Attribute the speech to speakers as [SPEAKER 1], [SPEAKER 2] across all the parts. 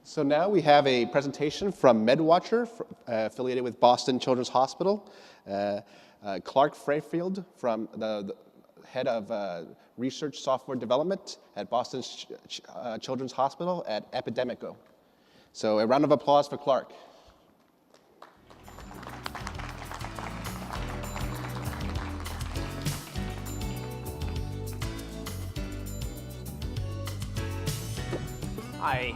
[SPEAKER 1] So now we have a presentation from MedWatcher, affiliated with Boston Children's Hospital. Clark Freifeld, from the head of research software development at Boston Children's Hospital at Epidemico. So a round of applause for Clark.
[SPEAKER 2] Hi,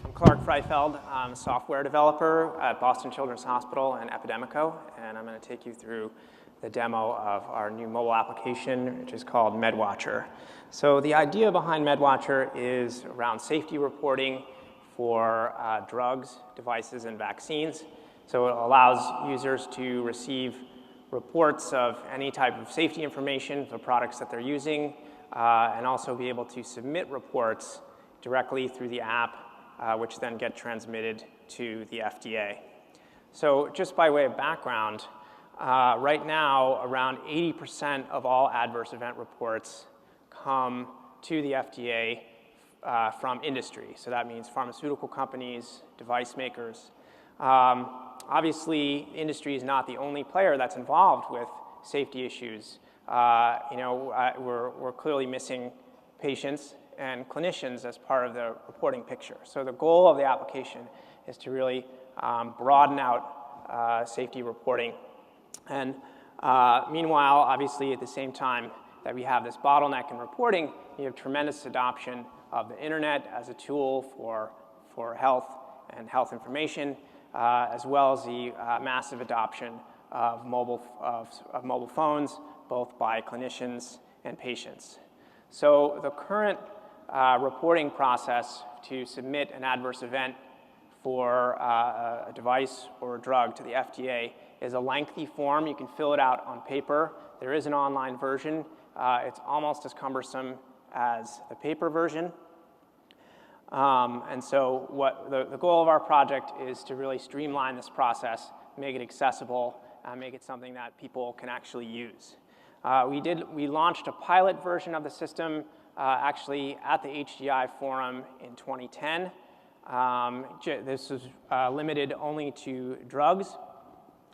[SPEAKER 2] I'm Clark Freifeld. I'm a software developer at Boston Children's Hospital and Epidemico, and I'm going to take you through the demo of our new mobile application, which is called MedWatcher. So the idea behind MedWatcher is around safety reporting for drugs, devices, and vaccines. So it allows users to receive reports of any type of safety information for products that they're using, and also be able to submit reports directly through the app, which then get transmitted to the FDA. So just by way of background, right now, around 80% of all adverse event reports come to the FDA from industry. So that means pharmaceutical companies, device makers. Obviously, industry is not the only player that's involved with safety issues. We're clearly missing patients and clinicians as part of the reporting picture. So the goal of the application is to really broaden out safety reporting. And meanwhile, obviously, at the same time that we have this bottleneck in reporting, we have tremendous adoption of the internet as a tool for health and health information, as well as the massive adoption of mobile phones, both by clinicians and patients. So the current reporting process to submit an adverse event for a device or a drug to the FDA is a lengthy form. You can fill it out on paper. There is an online version. It's almost as cumbersome as the paper version. And so what the goal of our project is to really streamline this process, make it accessible, make it something that people can actually use. We launched a pilot version of the system actually at the HDI forum in 2010. This was limited only to drugs,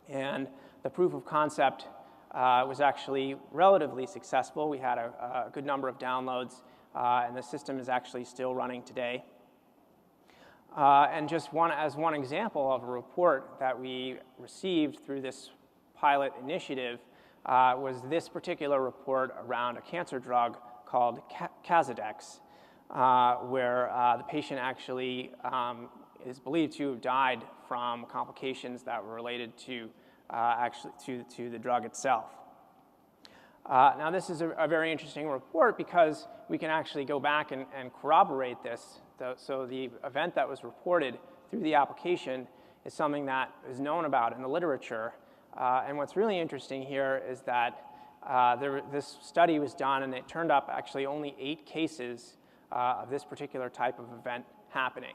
[SPEAKER 2] and the proof of concept was actually relatively successful. We had a good number of downloads, and the system is actually still running today. And just as one example of a report that we received through this pilot initiative was this particular report around a cancer drug called Casodex, where the patient actually is believed to have died from complications that were related to to the drug itself. Now, this is a very interesting report because we can actually go back and corroborate this. So the event that was reported through the application is something that is known about in the literature. And what's really interesting here is that this study was done, and it turned up actually only 8 cases of this particular type of event happening.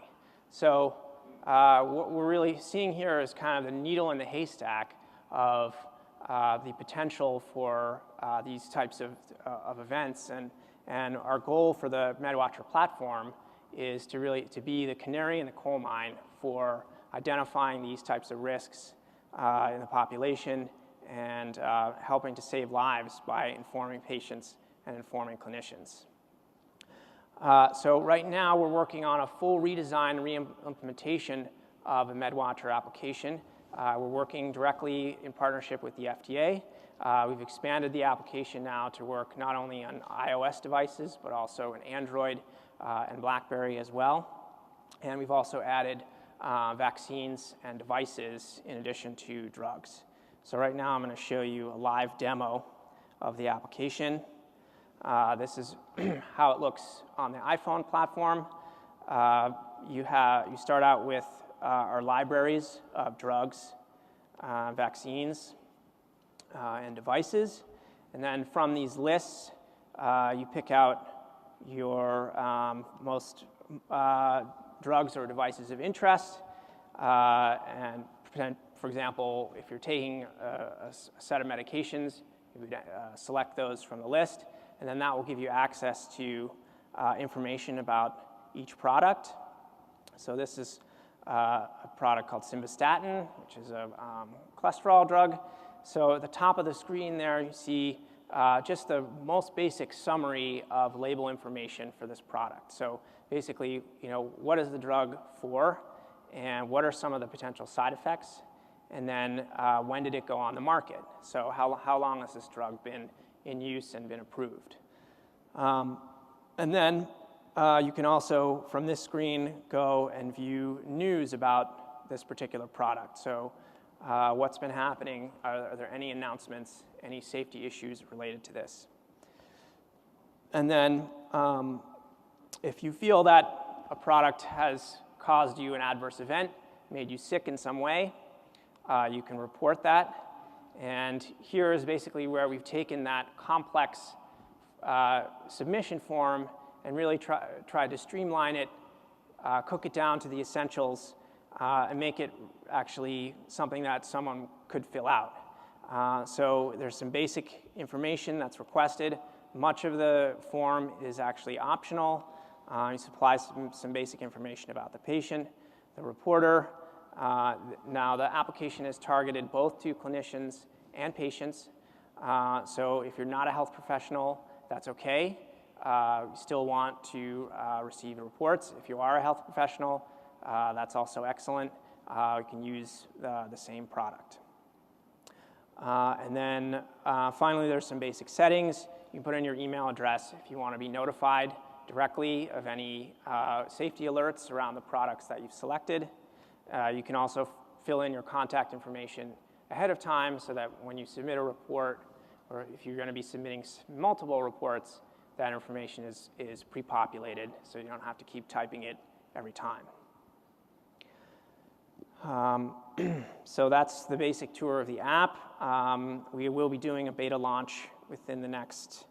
[SPEAKER 2] So what we're really seeing here is kind of the needle in the haystack of the potential for these types of events. And our goal for the MedWatcher platform is to be the canary in the coal mine for identifying these types of risks in the population and helping to save lives by informing patients and informing clinicians. So right now we're working on a full redesign and re-implementation of a MedWatcher application. We're working directly in partnership with the FDA. We've expanded the application now to work not only on iOS devices, but also in Android and BlackBerry as well. And we've also added vaccines and devices in addition to drugs. So right now I'm going to show you a live demo of the application. This is how it looks on the iPhone platform. You start out with our libraries of drugs, vaccines, and devices. And then from these lists, you pick out your most drugs or devices of interest. And for example, if you're taking a set of medications, you would select those from the list. And then that will give you access to information about each product. So this is a product called simvastatin, which is a cholesterol drug. So at the top of the screen there, you see just the most basic summary of label information for this product. So basically, what is the drug for, and what are some of the potential side effects, and then when did it go on the market? So how long has this drug been in use and been approved? And then you can also, from this screen, go and view news about this particular product. So what's been happening? Are there any announcements, any safety issues related to this? And then if you feel that a product has caused you an adverse event, made you sick in some way, you can report that. And here is basically where we've taken that complex submission form and really tried to streamline it, cook it down to the essentials, and make it actually something that someone could fill out. So there's some basic information that's requested. Much of the form is actually optional. It supplies some basic information about the patient, the reporter. Now the application is targeted both to clinicians and patients. So if you're not a health professional, that's okay. You still want to receive the reports. If you are a health professional, that's also excellent. You can use the same product. And then finally, there's some basic settings. You can put in your email address if you want to be notified directly of any safety alerts around the products that you've selected. You can also fill in your contact information ahead of time so that when you submit a report, or if you're going to be submitting multiple reports, that information is pre-populated, so you don't have to keep typing it every time. So that's the basic tour of the app. We will be doing a beta launch within the next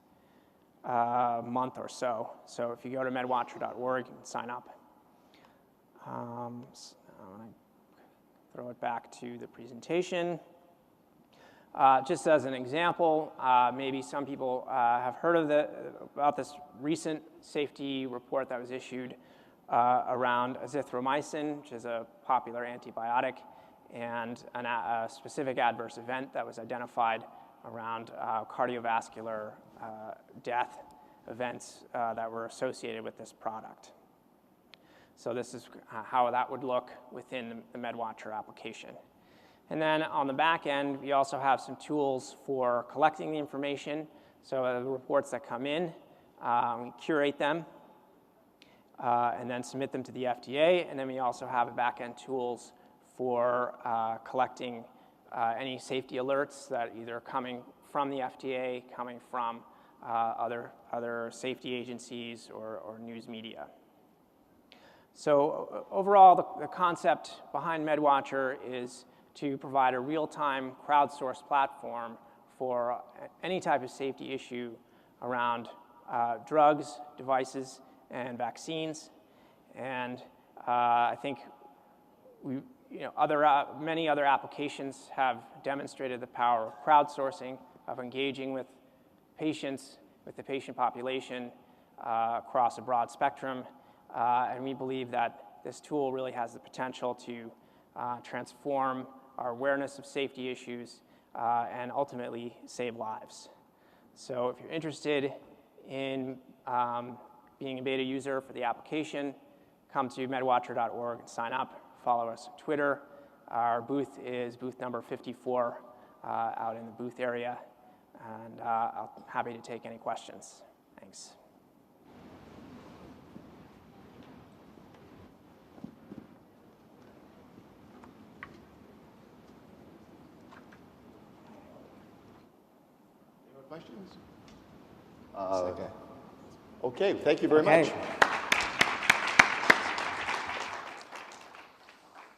[SPEAKER 2] month or so. So if you go to medwatcher.org, you can sign up. So I'm going to throw it back to the presentation. Just as an example, maybe some people have heard about this recent safety report that was issued around azithromycin, which is a popular antibiotic, and a specific adverse event that was identified around cardiovascular death events that were associated with this product. So this is how that would look within the MedWatcher application. And then on the back end, we also have some tools for collecting the information. So the reports that come in, we curate them and then submit them to the FDA. And then we also have back-end tools for collecting any safety alerts that either coming from the FDA, coming from other safety agencies or news media. So overall, the concept behind MedWatcher is to provide a real-time crowdsourced platform for any type of safety issue around drugs, devices, and vaccines. And I think many other applications have demonstrated the power of crowdsourcing, of engaging with patients, with the patient population across a broad spectrum. And we believe that this tool really has the potential to transform our awareness of safety issues and ultimately save lives. So if you're interested in being a beta user for the application, come to medwatcher.org and sign up. Follow us on Twitter. Our booth is booth number 54 out in the booth area. And I'm happy to take any questions. Thanks.
[SPEAKER 3] Questions? Okay, thank you very much.